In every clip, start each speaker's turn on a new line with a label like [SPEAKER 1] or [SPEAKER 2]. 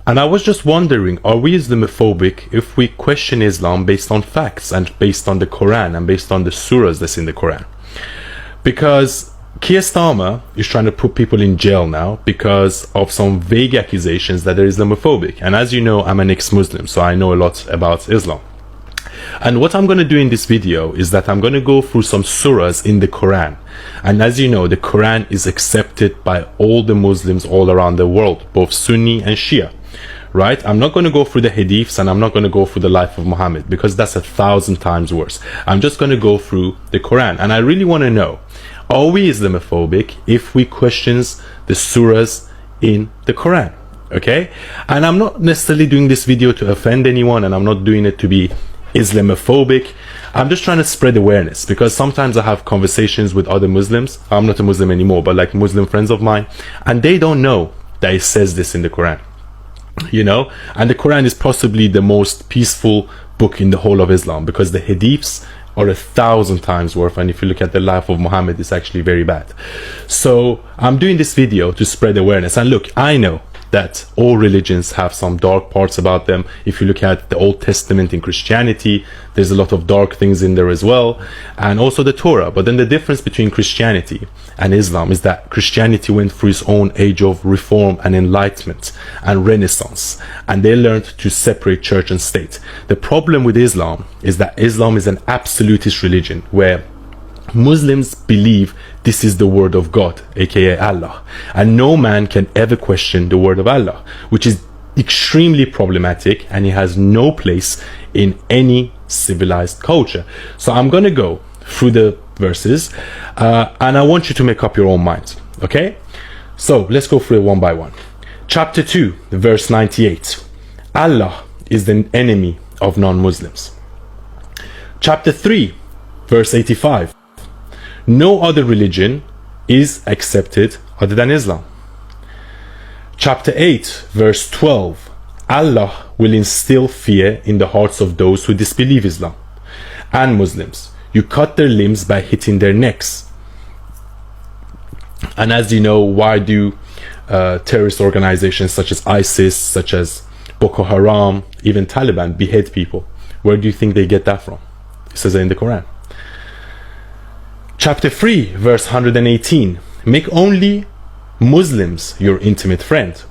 [SPEAKER 1] And I was just wondering, are we Islamophobic if we question Islam based on facts and based on the Quran and based on the surahs that's in the Quran? Because Keir Starmer is trying to put people in jail now because of some vague accusations that they're Islamophobic. And as you know, I'm an ex-Muslim, so I know a lot about Islam. And what I'm going to do in this video is that I'm going to go through some surahs in the Quran. And as you know, the Quran is accepted by all the Muslims all around the world, both Sunni and Shia. Right? I'm not going to go through the hadiths, and I'm not going to go through the life of Muhammad, because that's 1,000 times worse. I'm just going to go through the Quran. And I really want to know, are we Islamophobic if we questions the surahs in the Quran? Okay? And I'm not necessarily doing this video to offend anyone, and I'm not doing it to be Islamophobic. I'm just trying to spread awareness, because sometimes I have conversations with other Muslims. I'm not a Muslim anymore, but like Muslim friends of mine, and they don't know that it says this in the Quran. You know, and the Quran is possibly the most peaceful book in the whole of Islam, because the hadiths are 1,000 times worse, and if you look at the life of Muhammad, it's actually very bad. So I'm doing this video to spread awareness. And look, I know that all religions have some dark parts about them. If you look at the Old Testament in Christianity, there's a lot of dark things in there as well, and also the Torah. But then the difference between Christianity and Islam is that Christianity went through its own age of reform and enlightenment and renaissance, and they learned to separate church and state. The problem with Islam is that Islam is an absolutist religion where Muslims believe this is the word of God, aka Allah, and no man can ever question the word of Allah, which is extremely problematic, and it has no place in any civilized culture. So I'm going to go through the verses, and I want you to make up your own mind. Okay, so let's go through it one by one. Chapter 2, verse 98. Allah is the enemy of non-Muslims. Chapter 3, verse 85. No other religion is accepted other than Islam. Chapter 8, verse 12. Allah will instill fear in the hearts of those who disbelieve Islam and Muslims. You cut their limbs by hitting their necks. And as you know, why do terrorist organizations such as ISIS, such as Boko Haram, even Taliban behead people? Where do you think they get that from? It says in the Quran. Chapter 3, verse 118. Make only Muslims your intimate friend.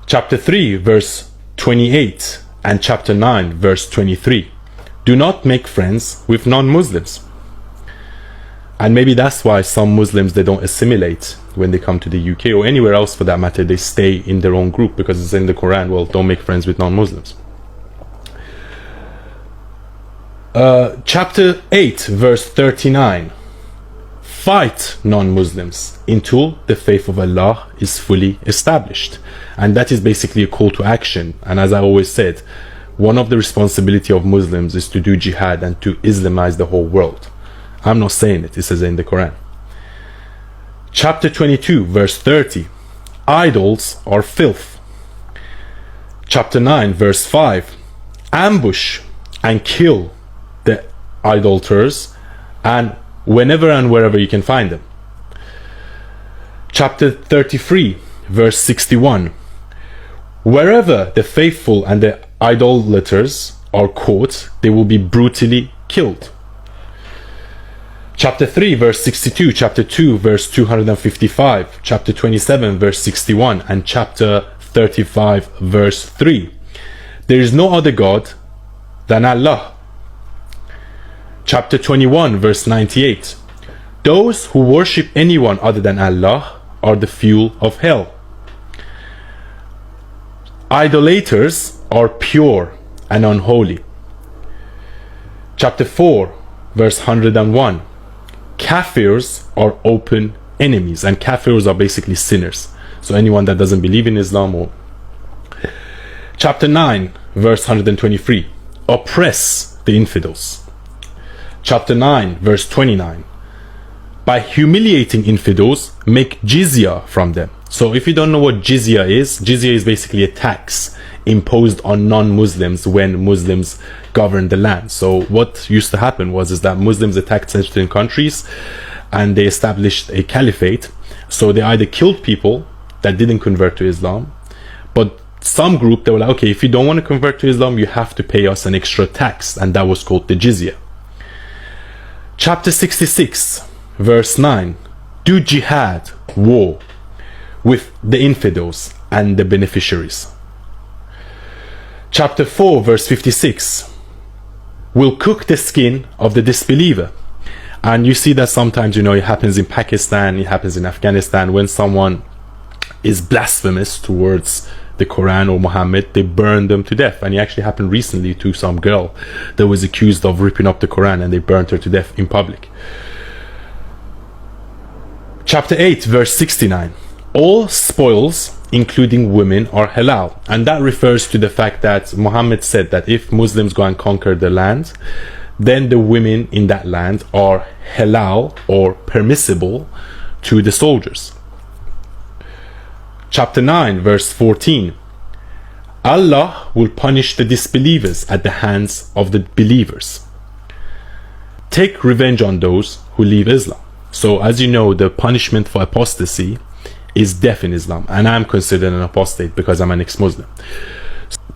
[SPEAKER 1] Chapter 3, verse 28, and chapter 9, verse 23. Do not make friends with non-Muslims. And maybe that's why some Muslims, they don't assimilate when they come to the UK or anywhere else for that matter. They stay in their own group because it's in the Quran. Well, don't make friends with non-Muslims. Chapter 8, verse 39. Fight non-Muslims until the faith of Allah is fully established. And that is basically a call to action. And as I always said, one of the responsibility of Muslims is to do jihad and to Islamize the whole world. I'm not saying it, it says in the Quran. Chapter 22, verse 30. Idols are filth. Chapter 9, verse 5. Ambush and kill the idolaters, and whenever and wherever you can find them. Chapter 33, verse 61. Wherever the faithful and the idolaters are caught, they will be brutally killed. Chapter 3, verse 62, chapter 2, verse 255, chapter 27, verse 61, and chapter 35, verse 3. There is no other God than Allah. Chapter 21, verse 98. Those who worship anyone other than Allah are the fuel of hell. Idolaters are pure and unholy. Chapter 4, verse 101. Kafirs are open enemies, and kafirs are basically sinners. So anyone that doesn't believe in Islam. Or Chapter 9, verse 123. Oppress the infidels. Chapter 9, verse 29. By humiliating infidels, make jizya from them. So if you don't know what jizya is basically a tax imposed on non-Muslims when Muslims govern the land. So what used to happen is that Muslims attacked certain countries and they established a caliphate. So they either killed people that didn't convert to Islam, But some group, they were like, okay, if you don't want to convert to Islam, you have to pay us an extra tax, and that was called the jizya. Chapter 66, verse 9, do jihad, war, with the infidels and the beneficiaries. Chapter 4, verse 56, will cook the skin of the disbeliever. And you see that sometimes, you know, it happens in Pakistan, it happens in Afghanistan. When someone is blasphemous towards the Quran or Muhammad, they burn them to death. And it actually happened recently to some girl that was accused of ripping up the Quran, and they burnt her to death in public. Chapter 8, verse 69, all spoils, including women, are halal. And that refers to the fact that Muhammad said that if Muslims go and conquer the land, then the women in that land are halal or permissible to the soldiers. Chapter 9, verse 14, Allah will punish the disbelievers at the hands of the believers. Take revenge on those who leave Islam. So as you know, the punishment for apostasy is death in Islam, and I'm considered an apostate because I'm an ex-Muslim.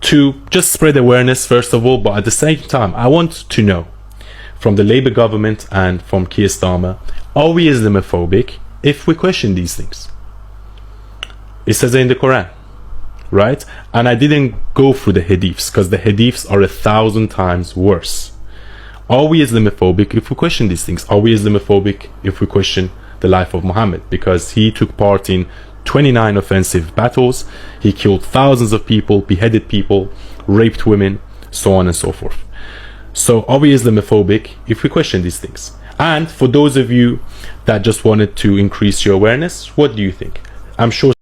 [SPEAKER 1] To just spread awareness first of all, but at the same time I want to know from the Labour government and from Keir Starmer, are we Islamophobic if we question these things? It says it in the Quran, right? And I didn't go through the hadiths because the hadiths are 1,000 times worse. Are we Islamophobic if we question these things? Are we Islamophobic if we question the life of Muhammad? Because he took part in 29 offensive battles, he killed thousands of people, beheaded people, raped women, so on and so forth. So are we Islamophobic if we question these things? And for those of you that just wanted to increase your awareness, what do you think? I'm sure